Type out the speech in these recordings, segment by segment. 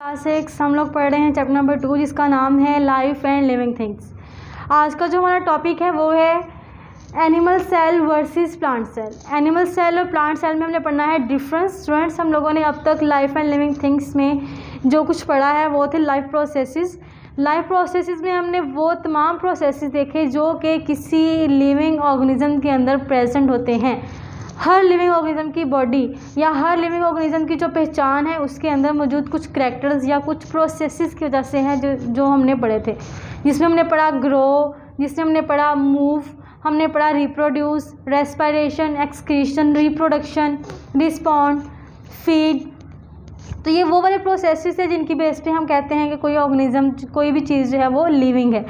Class 6 हम लोग पढ़ रहे हैं चैप्टर नंबर 2 जिसका नाम है लाइफ एंड लिविंग थिंग्स। आज का जो हमारा टॉपिक है वो है animal cell versus plant cell. Animal cell और प्लांट सेल में हमने पढ़ना है डिफरेंस। स्टूडेंट्स, हम लोगों ने अब तक लाइफ एंड लिविंग थिंग्स में जो कुछ पढ़ा है वो थे लाइफ प्रोसेसेस। लाइफ प्रोसेसेस में हमने वो तमाम प्रोसेसेस देखे जो कि किसी लिविंग ऑर्गेनिज्म के अंदर प्रेजेंट होते हैं। हर लिविंग ऑर्गेनिज्म की बॉडी या हर लिविंग ऑर्गेनिज्म की जो पहचान है उसके अंदर मौजूद कुछ करैक्टर्स या कुछ प्रोसेसेस की वजह से है जो हमने पढ़े थे, जिसमें हमने पढ़ा ग्रो, जिसमें हमने पढ़ा मूव, हमने पढ़ा reproduce, respiration, excretion, reproduction, respond, feed. तो ये वो वाले प्रोसेसेस है जिनकी बेस पे हम कहते हैं कि कोई ऑर्गेनिज्म, कोई भी चीज़ जो है वो लिविंग है।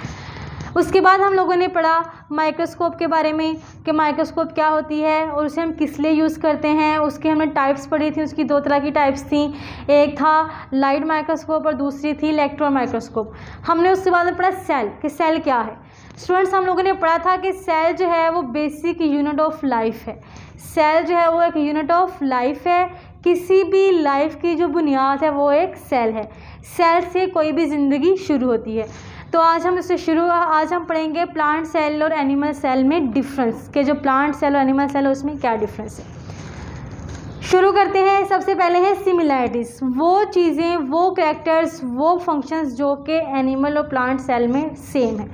उसके बाद हम लोगों ने पढ़ा माइक्रोस्कोप के बारे में कि माइक्रोस्कोप क्या होती है और उसे हम किस लिए यूज़ करते हैं। उसके हमने टाइप्स पढ़ी थी, उसकी दो तरह की टाइप्स थी, एक था लाइट माइक्रोस्कोप और दूसरी थी इलेक्ट्रॉन माइक्रोस्कोप। हमने उसके बाद में पढ़ा सेल कि सेल क्या है। स्टूडेंट्स, हम लोगों ने पढ़ा था कि सेल जो है वो बेसिक यूनिट ऑफ लाइफ है। सेल जो है वो एक यूनिट ऑफ लाइफ है। किसी भी लाइफ की जो बुनियाद है वो एक सेल है। सेल से कोई भी ज़िंदगी शुरू होती है। तो आज हम पढ़ेंगे प्लांट सेल और एनिमल सेल में डिफरेंस के जो प्लांट सेल और एनिमल सेल है उसमें क्या डिफरेंस है। शुरू करते हैं। सबसे पहले है सिमिलैरिटीज़, वो चीज़ें, वो कैरेक्टर्स, वो फंक्शंस जो कि एनिमल और प्लांट सेल में सेम है।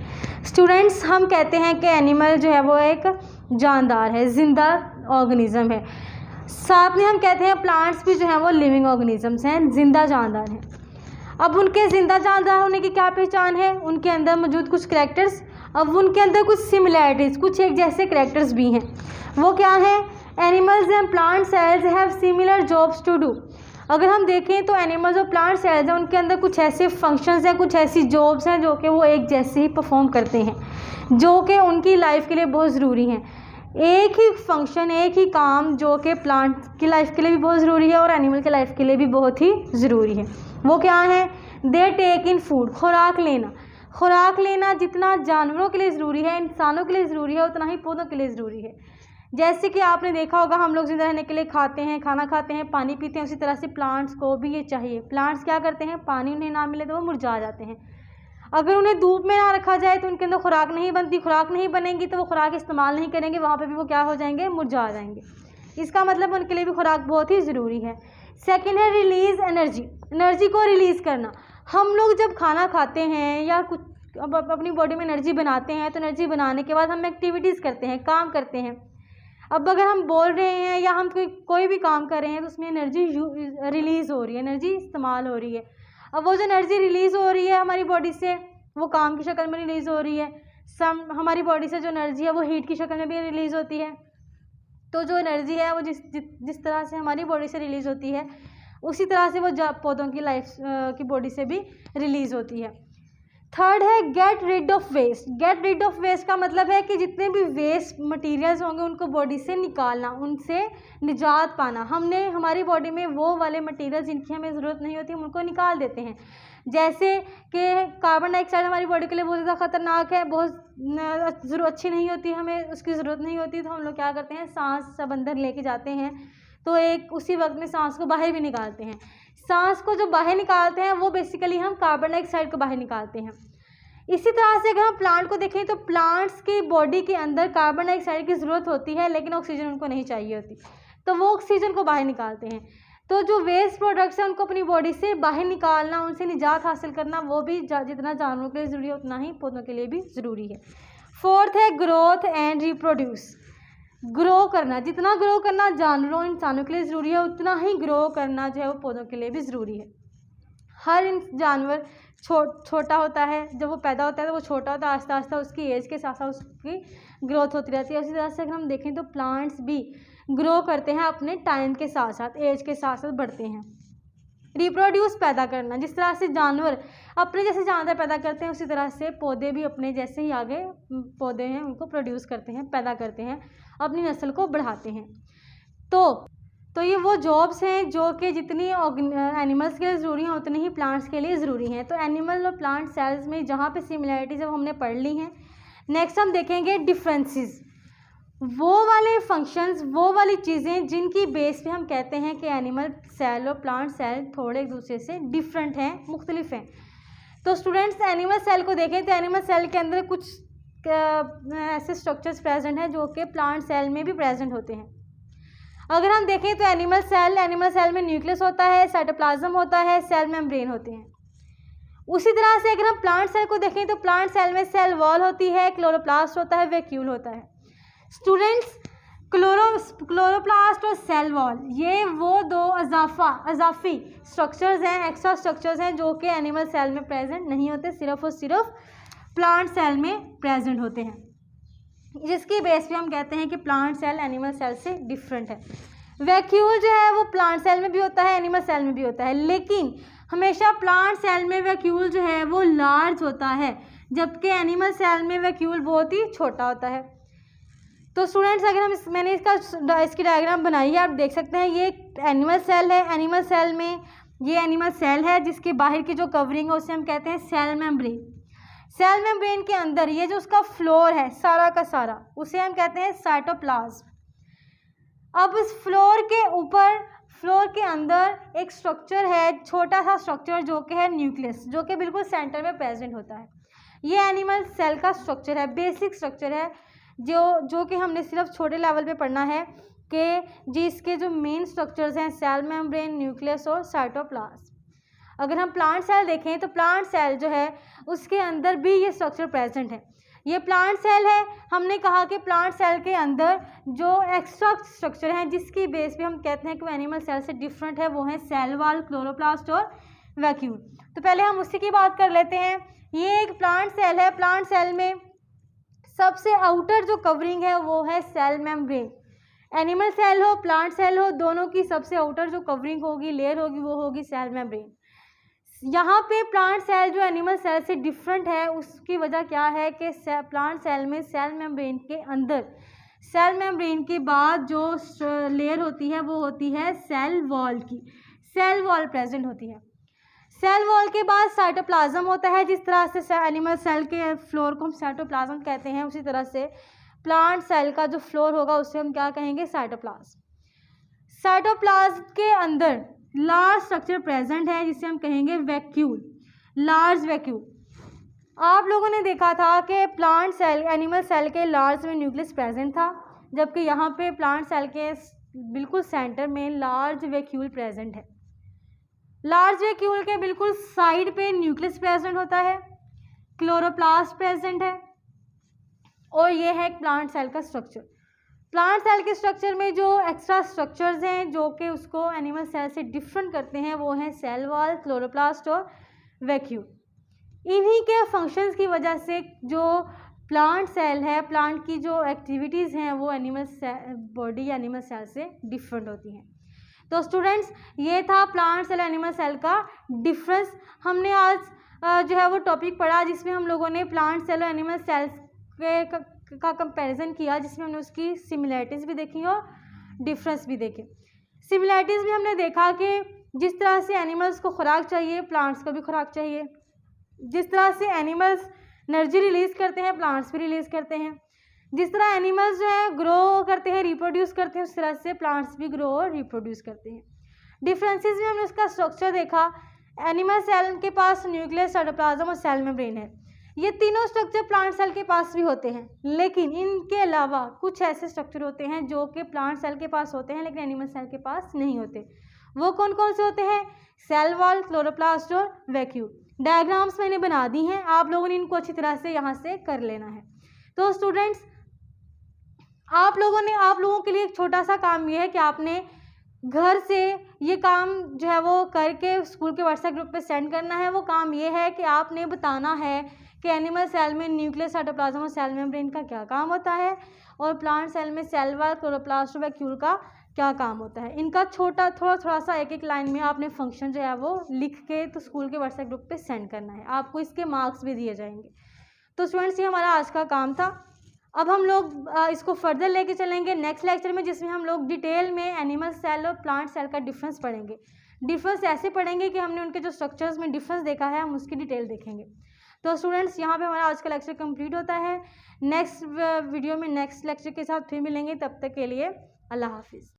स्टूडेंट्स, हम कहते हैं कि एनिमल जो है वो एक जानदार है, जिंदा ऑर्गेनिज्म है। साथ में हम कहते हैं प्लांट्स भी जो है वो लिविंग ऑर्गेनिजम्स हैं, जिंदा जानदार हैं। अब उनके ज़िंदा जानदार होने की क्या पहचान है, उनके अंदर मौजूद कुछ करैक्टर्स, अब उनके अंदर कुछ सिमिलैरिटीज़, कुछ एक जैसे करैक्टर्स भी हैं। वो क्या है? Animals and plant cells have similar jobs to do. अगर हम देखें तो एनिमल्स और प्लांट सेल्स हैं, उनके अंदर कुछ ऐसे फंक्शंस हैं, कुछ ऐसी जॉब्स हैं जो कि वो एक जैसे ही परफॉर्म करते हैं, जो कि उनकी लाइफ के लिए बहुत ज़रूरी हैं। एक ही फंक्शन, एक ही काम जो कि प्लांट की लाइफ के लिए भी बहुत ज़रूरी है और एनिमल की लाइफ के लिए भी बहुत ही ज़रूरी है। वो क्या है? दे टेक इन फूड, खुराक लेना। खुराक लेना जितना जानवरों के लिए ज़रूरी है, इंसानों के लिए ज़रूरी है, उतना ही पौधों के लिए ज़रूरी है। जैसे कि आपने देखा होगा हम लोग जिंदा रहने के लिए खाते हैं, खाना खाते हैं, पानी पीते हैं, उसी तरह से प्लांट्स को भी ये चाहिए। प्लांट्स क्या करते हैं? पानी उन्हें ना मिले तो वो मुरझा जाते हैं। अगर उन्हें धूप में ना रखा जाए तो उनके अंदर खुराक नहीं बनती, खुराक नहीं बनेगी तो वो खुराक इस्तेमाल नहीं करेंगे, वहाँ पे भी वो क्या हो जाएंगे? मुरझा जाएंगे। इसका मतलब उनके लिए भी खुराक बहुत ही ज़रूरी है। सेकेंड है रिलीज़ एनर्जी, एनर्जी को रिलीज़ करना। हम लोग जब खाना खाते हैं या कुछ अब अपनी बॉडी में एनर्जी बनाते हैं तो एनर्जी बनाने के बाद हम एक्टिविटीज़ करते हैं, काम करते हैं। अब अगर हम बोल रहे हैं या हम कोई भी काम कर रहे हैं तो उसमें एनर्जी रिलीज़ हो रही है, एनर्जी इस्तेमाल हो रही है। अब वो जो एनर्जी रिलीज़ हो रही है हमारी बॉडी से, वो काम की शक्ल में रिलीज़ हो रही है। हमारी बॉडी से जो एनर्जी है वो हीट की शक्ल में भी रिलीज़ होती है। तो जो एनर्जी है वो जिस तरह से हमारी बॉडी से रिलीज़ होती है उसी तरह से वो पौधों की लाइफ की बॉडी से भी रिलीज़ होती है। थर्ड है get rid of waste. Get rid of waste का मतलब है कि जितने भी वेस्ट मटेरियल्स होंगे उनको बॉडी से निकालना, उनसे निजात पाना। हमने हमारी बॉडी में वो वाले मटेरियल जिनकी हमें ज़रूरत नहीं होती हम उनको निकाल देते हैं। जैसे कि कार्बन डाइऑक्साइड हमारी बॉडी के लिए बहुत ज़्यादा ख़तरनाक है, बहुत अच्छी नहीं होती, हमें उसकी ज़रूरत नहीं होती, तो हम लोग क्या करते हैं? सांस सब अंदर लेके जाते हैं तो एक उसी वक्त में सांस को बाहर भी निकालते हैं। सांस को जो बाहर निकालते हैं वो बेसिकली हम कार्बन डाइऑक्साइड को बाहर निकालते हैं। इसी तरह से अगर हम प्लांट को देखें तो प्लांट्स की बॉडी के अंदर कार्बन डाइऑक्साइड की ज़रूरत होती है लेकिन ऑक्सीजन उनको नहीं चाहिए होती, तो वो ऑक्सीजन को बाहर निकालते हैं। तो जो वेस्ट प्रोडक्ट्स हैं उनको अपनी बॉडी से बाहर निकालना, उनसे निजात हासिल करना, वो भी जितना जानवरों के लिए ज़रूरी है उतना ही पौधों के लिए भी ज़रूरी है। फोर्थ है ग्रोथ एंड रिप्रोड्यूस। ग्रो करना, जितना ग्रो करना जानवरों इंसानों के लिए ज़रूरी है उतना ही ग्रो करना जो है वो पौधों के लिए भी ज़रूरी है। हर जानवर छोटा होता है, जब वो पैदा होता है तो वो छोटा होता है, आस्ता आस्ता उसकी एज के साथ साथ उसकी ग्रोथ होती रहती है। उसी तरह से अगर हम देखें तो प्लांट्स भी ग्रो करते हैं अपने टाइम के साथ साथ, एज के साथ साथ बढ़ते हैं। रिप्रोड्यूस पैदा करना, जिस तरह से जानवर अपने जैसे जानवर पैदा करते हैं उसी तरह से पौधे भी अपने जैसे ही आगे पौधे हैं उनको प्रोड्यूस करते हैं, पैदा करते हैं, अपनी नस्ल को बढ़ाते हैं। तो ये वो जॉब्स हैं जो कि जितनी एनिमल्स के लिए ज़रूरी हैं उतनी ही प्लांट्स के लिए ज़रूरी हैं। तो एनिमल और प्लांट सेल्स में जहाँ पे सिमिलैरिटीज़ है वो हमने पढ़ ली हैं। नेक्स्ट हम देखेंगे डिफरेंसेस। वो वाले फंक्शंस, वो वाली चीज़ें जिनकी बेस पे हम कहते हैं कि एनिमल सेल और प्लांट सेल थोड़े एक दूसरे से डिफरेंट हैं, मुख्तलिफ हैं। तो स्टूडेंट्स एनिमल सेल को देखें तो एनिमल सेल के अंदर कुछ ऐसे स्ट्रक्चर्स प्रेजेंट हैं जो कि प्लांट सेल में भी प्रेजेंट होते हैं। अगर हम देखें तो एनिमल सेल में न्यूक्लियस होता है, साइटोप्लाज्म होता है, सेल मेम्ब्रेन होते हैं। उसी तरह से अगर हम प्लांट सेल को देखें तो प्लांट सेल में सेल वॉल होती है, क्लोरोप्लास्ट होता है, वैक्यूल होता है। स्टूडेंट्स क्लोरोप्लास्ट और सेल वॉल ये वो दो अजाफी स्ट्रक्चर्स हैं, एक्स्ट्रा स्ट्रक्चर्स हैं जो कि एनिमल सेल में प्रेजेंट नहीं होते, सिर्फ और सिर्फ प्लांट सेल में प्रेजेंट होते हैं, जिसकी बेस पे हम कहते हैं कि प्लांट सेल एनिमल सेल से डिफरेंट है। वैक्यूल जो है वो प्लांट सेल में भी होता है, एनिमल सेल में भी होता है, लेकिन हमेशा प्लांट सेल में वैक्यूल जो है वो लार्ज होता है, जबकि एनिमल सेल में वैक्यूल बहुत ही छोटा होता है। तो स्टूडेंट्स अगर हम मैंने इसकी डायग्राम बनाई है, आप देख सकते हैं ये एनिमल सेल है। एनिमल सेल में ये एनिमल सेल है जिसके बाहर की जो कवरिंग है उसे हम कहते हैं सेल मेम्ब्रेन। सेल मेम्ब्रेन के अंदर ये जो उसका फ्लोर है सारा का सारा, उसे हम कहते हैं साइटोप्लाज्म। अब इस फ्लोर के ऊपर, फ्लोर के अंदर एक स्ट्रक्चर है, छोटा सा स्ट्रक्चर जो कि है न्यूक्लियस, जो कि बिल्कुल सेंटर में प्रेजेंट होता है। ये एनिमल सेल का स्ट्रक्चर है, बेसिक स्ट्रक्चर है, जो कि हमने सिर्फ छोटे लेवल पे पढ़ना है कि जिसके जो मेन स्ट्रक्चर्स हैं सेल मेम्ब्रेन, न्यूक्लियस और साइटोप्लाज्म। अगर हम प्लांट सेल देखें तो प्लांट सेल जो है उसके अंदर भी ये स्ट्रक्चर प्रेजेंट है। ये प्लांट सेल है, हमने कहा कि प्लांट सेल के अंदर जो एक्स्ट्रा स्ट्रक्चर हैं जिसकी बेस पे हम कहते हैं कि वो एनिमल सेल से डिफरेंट है, वो है सेल वॉल, क्लोरोप्लास्ट और वैक्यूल। तो पहले हम उसी की बात कर लेते हैं। ये एक प्लांट सेल है, प्लांट सेल में सबसे आउटर जो कवरिंग है वो है सेल मेम्ब्रेन। एनिमल सेल हो, प्लांट सेल हो, दोनों की सबसे आउटर जो कवरिंग होगी, लेयर होगी, वो होगी सेल मेम्ब्रेन। यहाँ पे प्लांट सेल जो एनिमल सेल से डिफरेंट है उसकी वजह क्या है कि प्लांट सेल में सेल मेम्ब्रेन के अंदर, सेल मेम्ब्रेन के बाद जो लेयर होती है वो होती है सेल वॉल की, सेल वॉल प्रेजेंट होती है। सेल वॉल के बाद साइटोप्लाज्म होता है। जिस तरह से एनिमल सेल के फ्लोर को हम साइटोप्लाज्म कहते हैं, उसी तरह से प्लांट सेल का जो फ्लोर होगा उसे हम क्या कहेंगे, साइटोप्लाज्म। साइटोप्लाज्म के अंदर लार्ज स्ट्रक्चर प्रेजेंट है जिसे हम कहेंगे वैक्यूल, लार्ज वैक्यूल। आप लोगों ने देखा था कि प्लांट सेल, एनिमल सेल के लार्ज में न्यूक्लियस प्रेजेंट था, जबकि यहाँ पे प्लांट सेल के बिल्कुल सेंटर में लार्ज वैक्यूल प्रेजेंट है। लार्ज वैक्यूल के बिल्कुल साइड पे न्यूक्लियस प्रेजेंट होता है, क्लोरोप्लास्ट प्रेजेंट है, और ये है प्लांट सेल का स्ट्रक्चर। प्लांट सेल के स्ट्रक्चर में जो एक्स्ट्रा स्ट्रक्चर्स हैं जो कि उसको एनिमल सेल से डिफरेंट करते हैं वो हैं सेल वॉल, क्लोरोप्लास्ट और वैक्यूल। इन्हीं के फंक्शंस की वजह से जो प्लांट सेल है, प्लांट की जो एक्टिविटीज़ हैं वो एनिमल बॉडी या एनिमल सेल से डिफरेंट होती हैं। तो स्टूडेंट्स ये था प्लांट सेल एनिमल सेल का डिफरेंस। हमने आज जो है वो टॉपिक पढ़ा जिसमें हम लोगों ने प्लांट सेल और एनिमल सेल्स का कंपैरिजन किया, जिसमें हमने उसकी सिमिलैरिटीज़ भी देखी और डिफरेंस भी देखे। सिमिलैरिटीज़ में हमने देखा कि जिस तरह से एनिमल्स को खुराक चाहिए, प्लांट्स को भी खुराक चाहिए। जिस तरह से एनिमल्स एनर्जी रिलीज़ करते हैं, प्लांट्स भी रिलीज़ करते हैं। जिस तरह एनिमल्स जो है ग्रो करते हैं, रिप्रोड्यूस करते हैं, उस तरह से प्लांट्स भी ग्रो और रिप्रोड्यूस करते हैं। डिफरेंसेस में हमने उसका स्ट्रक्चर देखा। एनिमल सेल के पास न्यूक्लियस, साइटोप्लाज्म और सेल मेम्ब्रेन है। ये तीनों स्ट्रक्चर प्लांट सेल के पास भी होते हैं, लेकिन इनके अलावा कुछ ऐसे स्ट्रक्चर होते हैं जो कि प्लांट सेल के पास होते हैं लेकिन एनिमल सेल के पास नहीं होते। वो कौन कौन से होते हैं? सेल वॉल, क्लोरोप्लास्ट और वैक्यूल। डायग्राम्स मैंने बना दी हैं, आप लोगों ने इनको अच्छी तरह से यहाँ से कर लेना है। तो स्टूडेंट्स आप लोगों के लिए एक छोटा सा काम ये है कि आपने घर से ये काम जो है वो करके स्कूल के व्हाट्सएप ग्रुप पे सेंड करना है। वो काम ये है कि आपने बताना है कि एनिमल सेल में न्यूक्लियस, साइटोप्लाज्म और सेल मेम्ब्रेन का क्या काम होता है और प्लांट सेल में सेल वॉल, क्लोरोप्लास्ट और वैक्यूल का क्या काम होता है। इनका थोड़ा सा एक लाइन में आपने फंक्शन जो है वो लिख के तो स्कूल के व्हाट्सएप ग्रुप पे सेंड करना है। आपको इसके मार्क्स भी दिए जाएंगे। तो स्टूडेंट्स ये हमारा आज का काम था। अब हम लोग इसको फर्दर लेके चलेंगे नेक्स्ट लेक्चर में, जिसमें हम लोग डिटेल में एनिमल सेल और प्लांट सेल का डिफरेंस पढ़ेंगे। डिफरेंस ऐसे पढ़ेंगे कि हमने उनके जो स्ट्रक्चर्स में डिफरेंस देखा है हम उसकी डिटेल देखेंगे। तो स्टूडेंट्स यहाँ पे हमारा आज का लेक्चर कंप्लीट होता है। नेक्स्ट वीडियो में नेक्स्ट लेक्चर के साथ फिर मिलेंगे, तब तक के लिए अल्लाह हाफिज़।